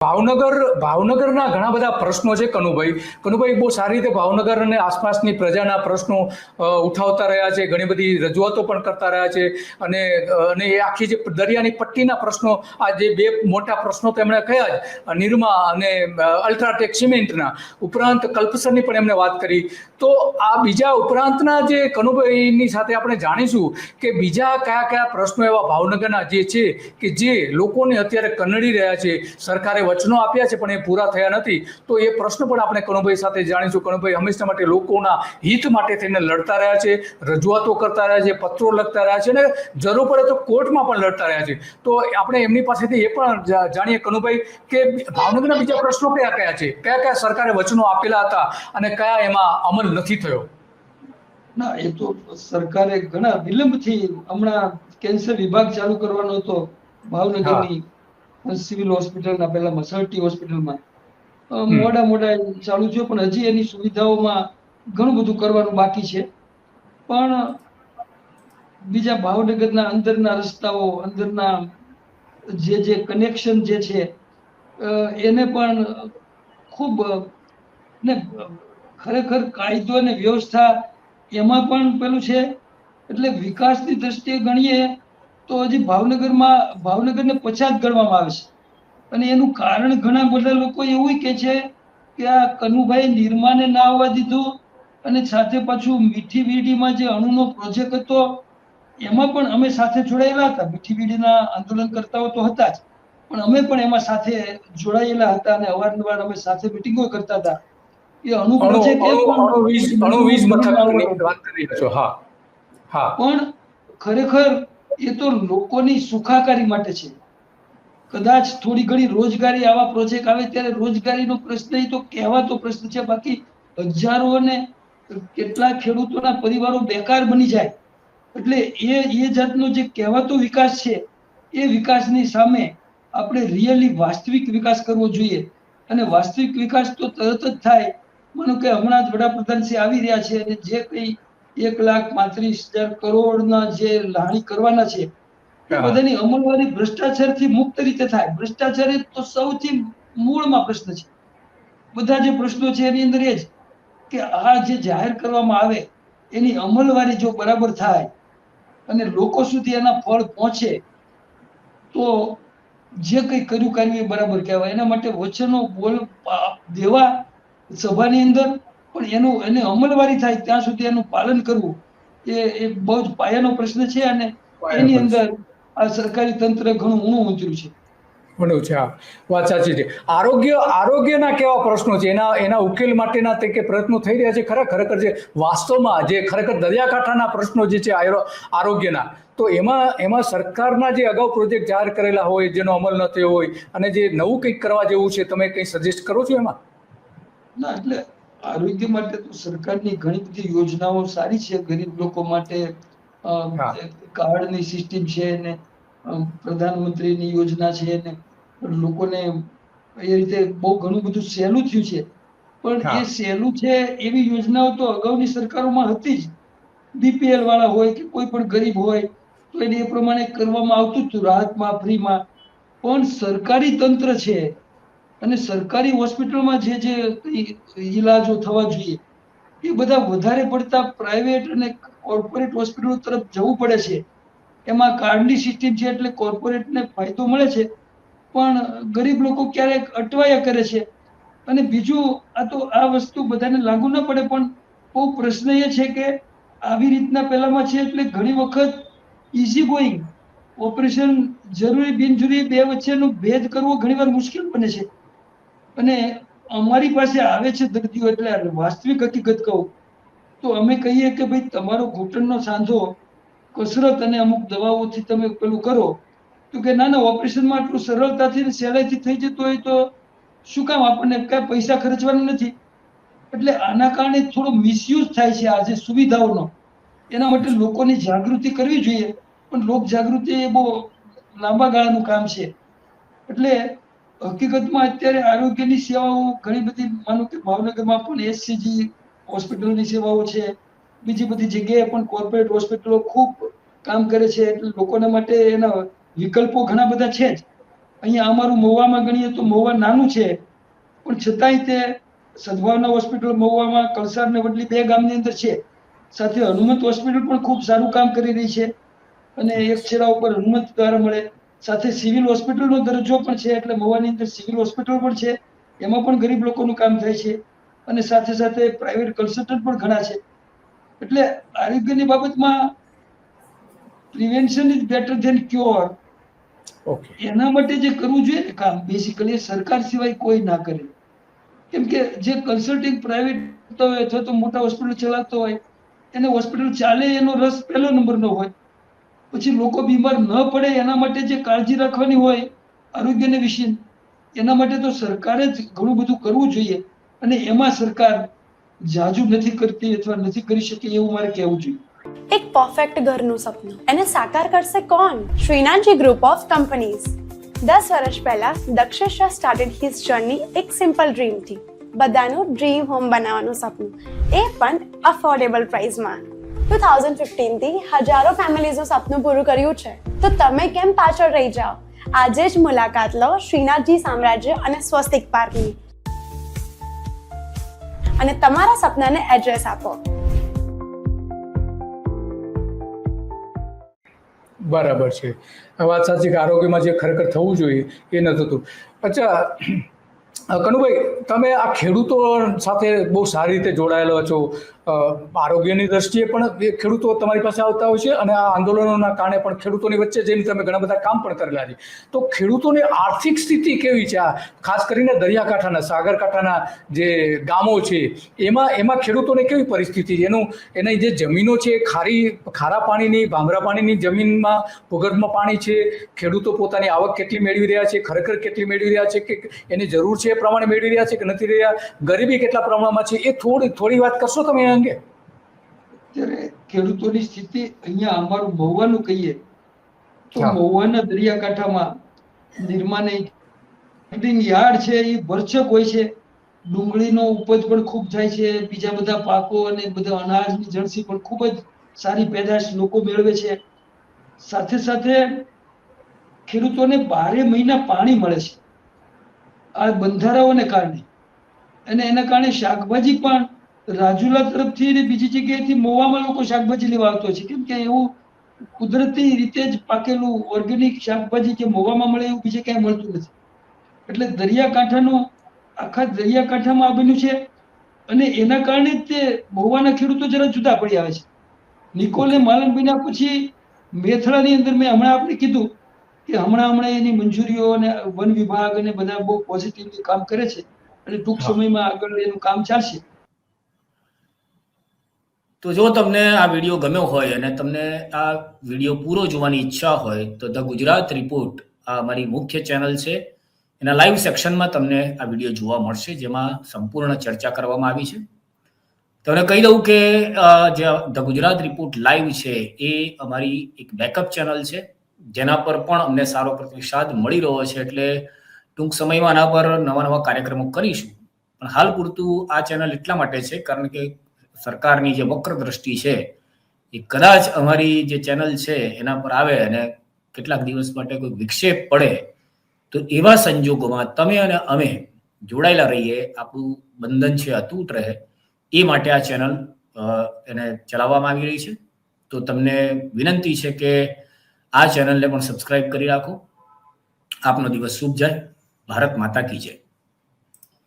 ભાવનગરના ઘણા બધા પ્રશ્નો છે. કનુભાઈ બહુ સારી રીતે ભાવનગર અને આસપાસની પ્રજાના પ્રશ્નો ઉઠાવતા રહ્યા છે, ઘણી બધી રજૂઆતો પણ કરતા રહ્યા છે, અને એ આખી જે દરિયાની પટ્ટીના પ્રશ્નો, આ જે બે મોટા પ્રશ્નો તેમણે કહ્યા જ, નિરમા અને અલ્ટ્રાટેક સિમેન્ટના, ઉપરાંત કલ્પસરની પણ એમણે વાત કરી. તો આ બીજા ઉપરાંતના જે કનુભાઈની સાથે આપણે જાણીશું કે બીજા કયા કયા પ્રશ્નો એવા ભાવનગરના જે છે કે જે લોકોને અત્યારે કનડી રહ્યા છે. સરકારે વચનો આપ્યા છે પણ એ પૂરા થયા નથી. તો એ પ્રશ્ન પણ આપણે કનુભાઈ સાથે જાણીશું. કનુભાઈ હંમેશા માટે લોકોના હિત માટે થઈને લડતા રહ્યા છે, રજૂઆતો કરતા રહ્યા છે, પત્રો લખતા રહ્યા છે, અને જરૂર પડે તો કોર્ટમાં પણ લડતા રહ્યા છે. તો આપણે એમની પાસેથી એ પણ જાણીએ કનુભાઈ કે ભાવનગરના બીજા પ્રશ્નો કયા કયા છે, કયા કયા સરકારે વચનો આપેલા હતા અને કયા એમાં અમલ નથી થયો. ના, એ તો સરકારે ઘણા વિલંબથી હમણાં કેન્સર વિભાગ ચાલુ કરવાનો હતો ભાવનગરની સિવિલ હોસ્પિટલના, પહેલામાં સર્ટી હોસ્પિટલમાં મોડા ચાલુ થયો, પણ હજી એની સુવિધાઓમાં ઘણું બધું કરવાનું બાકી છે. પણ બીજા ભાવનગરના અંદરના રસ્તાઓ, અંદરના જે કનેક્શન જે છે એને પણ ખૂબ ને ખરેખર કાયદો અને વ્યવસ્થા એમાં પણ પેલું છે. એટલે વિકાસની દ્રષ્ટિએ ગણીએ તો હજી ભાવનગરને પછાત ગણવામાં આવે છે. અને એનું કારણ ઘણા બધા લોકો એવું કે છે કે આ કનુભાઈ નિર્માને ના આવવા દીધું, અને સાથે પાછું મીઠી વીડીમાં જે અણુનો પ્રોજેક્ટ હતો એમાં પણ અમે સાથે જોડાયેલા હતા. મીઠી વીડીના આંદોલનકર્તાઓ તો હતા જ, પણ અમે પણ એમાં સાથે જોડાયેલા હતા અને અવારનવાર અમે સાથે મિટિંગો કરતા હતા. એ અણુ પ્રોજેક્ટ અણુવીજ મથકની વાત કરી રહ્યા છો. હા. પણ ખરેખર એ તો લોકોની સુખાકારી માટે છે. કદાચ થોડી ઘણી રોજગારી, આવા પ્રોજેક્ટ આવે ત્યારે રોજગારીનો પ્રશ્ન એ તો કહેવાતો પ્રશ્ન છે. બાકી હજારો અને કેટલા ખેડૂતોના પરિવારો બેકાર બની જાય. એટલે એ જાતનો જે કહેવાતો વિકાસ છે, એ વિકાસની સામે આપણે રિયલી વાસ્તવિક વિકાસ કરવો જોઈએ. અને વાસ્તવિક વિકાસ તો તરત જ થાય. માનો કે હમણાં જ વડાપ્રધાન શ્રી આવી રહ્યા છે અને જે કઈ 1,35,000 કરોડના જે લાણી કરવાના છે, એ બધાની અમલવારી ભ્રષ્ટાચારથી મુક્ત રીતે થાય. ભ્રષ્ટાચાર એ તો સૌથી મૂળમાં પ્રશ્ન છે. બધા જે પ્રશ્નો છે એની અંદર એ જ કે આ જે જાહેર કરવામાં આવે એની અમલવારી જો બરાબર થાય અને લોકો સુધી એના ફળ પહોંચે તો જે કંઈ કર્યું કાર્યું એ બરાબર કહેવાય. એના માટે વચનો દેવા સભાની અંદર, પણ એને અમલવારી થાય ત્યાં સુધી એનું પાલન કરવું એ બહુ જ પાયાનો પ્રશ્ન છે. અને એની અંદર આ સરકારી તંત્ર ઘણું ઊણું ઉતર્યું છે. વાત સાચી છે. આરોગ્યના કેવા પ્રશ્નો છે, એના ઉકેલ માટેના તે કે પ્રયત્નો થઈ રહ્યા છે ખરેખર જે વાસ્તવમાં જે ખરેખર દરિયાકાંઠાના પ્રશ્નો જે છે આરોગ્યના, તો એમાં સરકારના જે અગાઉ પ્રોજેક્ટ જાહેર કરેલા હોય જેનો અમલ ન થયો હોય અને જે નવું કંઈક કરવા જેવું છે, તમે કંઈ સજેસ્ટ કરો છો એમાં? ના, એટલે આરોગ્ય માટે તો સરકારની ઘણી બધી યોજનાઓ સારી છે. ગરીબ લોકો માટે કાર્ડની સિસ્ટમ છે ને પ્રધાનમંત્રીની યોજના છે ને લોકોને એ રીતે બહુ ઘણું બધું સહેલું થયું છે. પણ એ સહેલું છે એવી યોજનાઓ તો અગાઉની સરકારોમાં હતી જ. બીપીએલ વાળા હોય કે કોઈ પણ ગરીબ હોય તો એને એ પ્રમાણે કરવામાં આવતું હતું, રાહતમાં, ફ્રીમાં. પણ સરકારી તંત્ર છે અને સરકારી હોસ્પિટલમાં જે ઈલાજો થવા જોઈએ એ બધા વધારે પડતા પ્રાઇવેટ અને કોર્પોરેટ હોસ્પિટલો તરફ જવું પડે છે. એમાં કાર્ડની સિસ્ટમ છે એટલે કોર્પોરેટને ફાયદો મળે છે, પણ ગરીબ લોકો ક્યારેક અટવાયા કરે છે. અને બીજું, આ વસ્તુ બધાને લાગુ ન પડે, પણ બહુ પ્રશ્ન એ છે કે આવી રીતના પહેલામાં છે એટલે ઘણી વખત ઇઝી ગોઈંગ ઓપરેશન, જરૂરી બિનજરૂરી બે વચ્ચેનો ભેદ કરવો ઘણીવાર મુશ્કેલ બને છે. અને અમારી પાસે આવે છે દર્દીઓ, એટલે વાસ્તવિક હકીકત કહું તો અમે કહીએ કે ભાઈ તમારો ઘૂંટણનો સાંધો કસરત અને અમુક દવાઓથી તમે પેલું કરો, તો કે ના, ઓપરેશનમાં આટલું સરળતાથી સહેલાઈથી થઈ જતું હોય તો શું કામ, આપણને કઈ પૈસા ખર્ચવાના નથી. એટલે આના કારણે થોડો મિસયુઝ થાય છે આજે સુવિધાઓનો. એના માટે લોકોની જાગૃતિ કરવી જોઈએ, પણ લોક જાગૃતિ એ બહુ લાંબા ગાળાનું કામ છે. એટલે હકીકતમાં અત્યારે આરોગ્યની સેવાઓ ઘણી બધી, માનો કે ભાવનગરમાં પણ એસસીજી હોસ્પિટલની સેવાઓ છે, બીજી બધી જગ્યાએ પણ કોર્પોરેટ હોસ્પિટલો ખૂબ કામ કરે છે. એટલે લોકોના માટે એના વિકલ્પો ઘણા બધા છે જ. અહીંયા અમારું મહુવામાં ગણીએ તો મહુવા નાનું છે, પણ છતાંય તે સદભાવના હોસ્પિટલ મહુવામાં, કળસાર ને વડલી 2 ગામની અંદર છે. સાથે હનુમંત હોસ્પિટલ પણ ખૂબ સારું કામ કરી રહી છે અને એક છેડા ઉપર હનુમંત દ્વારા મળે. સાથે સિવિલ હોસ્પિટલનો દરજ્જો પણ છે, એટલે મહુવાની અંદર સિવિલ હોસ્પિટલ પણ છે, એમાં પણ ગરીબ લોકોનું કામ થાય છે. અને સાથે સાથે પ્રાઇવેટ કન્સલ્ટન્ટ પણ ઘણા છે. એટલે આરોગ્યની બાબતમાં prevention is better than cure. એના માટે જે કરવું જોઈએ ને કામ, બેસિકલી સરકાર સિવાય કોઈ ના કરે. કેમ કે જે કન્સલ્ટિંગ પ્રાઇવેટ હોય અથવા તો મોટા હોસ્પિટલ ચલાવતો હોય, એને હોસ્પિટલ ચાલે એનો રસ પહેલો નંબરનો હોય. પછી લોકો બીમાર ન પડે એના માટે જે કાળજી રાખવાની હોય આરોગ્યને વિશે, એના માટે તો સરકારે જ ઘણું બધું કરવું જોઈએ. અને એમાં સરકાર જાજુ નથી કરતી અથવા નથી કરી શકી એવું મારે કહેવું જોઈએ. એક પરફેક્ટ ઘરનું સપનું એને સાકાર કરશે કોણ? Shrinathji group of companies. 10 વર્ષ પહેલા Dakshesh Shah started his journey એક સિમ્પલ ડ્રીમ થી. બધાનું ડ્રીમ હોમ બનાવવાનું સપનું, એ પણ અફોર્ડેબલ પ્રાઇસમાં. 2015 થી હજારો ફેમિલીઝનું સપનું પૂરું કર્યું છે, તો તમે કેમ પાછળ રહી જાઓ? આજે જ મુલાકાત લો શ્રીનાથજી સામ્રાજ્ય અને સ્વસ્તિક પાર્કની અને તમારા સપનાને એડ્રેસ આપો. બરાબર છે, આ વાત સાચી કે આરોગ્યમાં જે ખરેખર થવું જોઈએ એ ન થતું. અચ્છા કનુભાઈ, તમે આ ખેડૂતો સાથે બહુ સારી રીતે જોડાયેલો છો. આરોગ્યની દ્રષ્ટિએ પણ એ ખેડૂતો તમારી પાસે આવતા હોય છે અને આ આંદોલનોના કારણે પણ ખેડૂતોની વચ્ચે જઈને તમે ઘણા બધા કામ પણ કરેલા છે. તો ખેડૂતોની આર્થિક સ્થિતિ કેવી છે? આ ખાસ કરીને દરિયાકાંઠાના, સાગરકાંઠાના જે ગામો છે એમાં ખેડૂતોની કેવી પરિસ્થિતિ છે? એની જે જમીનો છે ખારા પાણીની, ભાંગરા પાણીની જમીનમાં ભૂગર્ભમાં પાણી છે, ખેડૂતો પોતાની આવક કેટલી મેળવી રહ્યા છે, ખરેખર કેટલી મેળવી રહ્યા છે, કે એની જરૂર છે એ પ્રમાણે મેળવી રહ્યા છે કે નથી રહ્યા, ગરીબી કેટલા પ્રમાણમાં છે, એ થોડી વાત કરશો તમે એ અંગે? અત્યારે ખેડૂતોની સ્થિતિ અહીંયા અમારું મહુવાનું કહીએ તો મહુવાના દરિયાકાંઠામાં નિર્માણ યાર્ડ છે એ ભરચક હોય છે. ડુંગળીનો ઉપજ પણ ખૂબ થાય છે, બીજા બધા પાકો અને બધા અનાજની જણસી પણ ખૂબ જ સારી પેદાશ લોકો મેળવે છે. સાથે સાથે ખેડૂતોને 12 મહિના પાણી મળે છે આ બંધારાઓને કારણે. અને એના કારણે શાકભાજી પણ રાજુલા તરફથી અને બીજી જગ્યાએથી મહુવામાં લોકો શાકભાજી લેવા આવતો છે, કેમ કે એવું કુદરતી રીતે જ પાકેલું ઓર્ગેનિક શાકભાજી જે મહુવામાં મળે એવું બીજે ક્યાંય મળતું નથી. એટલે આખા દરિયાકાંઠામાં આ બન્યું છે અને એના કારણે જ તે મહુવાના ખેડૂતો જરા જુદા પડી આવે છે. નિકોલ ને માલણ બન્યા પછી મેથળાની અંદર મેં હમણાં આપણે કીધું કે હમણાં એની મંજૂરીઓ અને વન વિભાગ અને બધા બહુ પોઝિટિવલી કામ કરે છે અને ટૂંક સમયમાં આગળ એનું કામ ચાલશે. તો જો તમને આ વિડીયો ગમ્યો હોય અને તમને આ વિડીયો પૂરો જોવાની ઈચ્છા હોય તો ધ ગુજરાત રિપોર્ટ આ અમારી મુખ્ય ચેનલ છે, એના લાઈવ સેક્શનમાં તમને આ વિડીયો જોવા મળશે, જેમાં સંપૂર્ણ ચર્ચા કરવામાં આવી છે. તમને કહી દઉં કે જે ધ ગુજરાત રિપોર્ટ લાઈવ છે એ અમારી એક બેકઅપ ચેનલ છે, જેના પર પણ અમને સારો પ્રતિસાદ મળી રહ્યો છે. એટલે ટૂંક સમયમાં આના પર નવા કાર્યક્રમો કરીશું. પણ હાલ પૂરતું આ ચેનલ એટલા માટે છે કારણ કે સરકારની જે વક્ર દ્રષ્ટિ છે એ કદાચ અમારી જે ચેનલ છે એના પર આવે અને કેટલાક દિવસ માટે કોઈ વિક્ષેપ પડે તો એવા સંજોગોમાં તમે અને અમે જોડાયેલા રહીએ, આપણું બંધન છે અતૂટ રહે, એ માટે આ ચેનલ એને ચલાવવામાં આવી રહી છે. તો તમને વિનંતી છે કે આ ચેનલને પણ સબસ્ક્રાઇબ કરી રાખો. આપનો દિવસ શુભ જાય. ભારત માતા કી જય.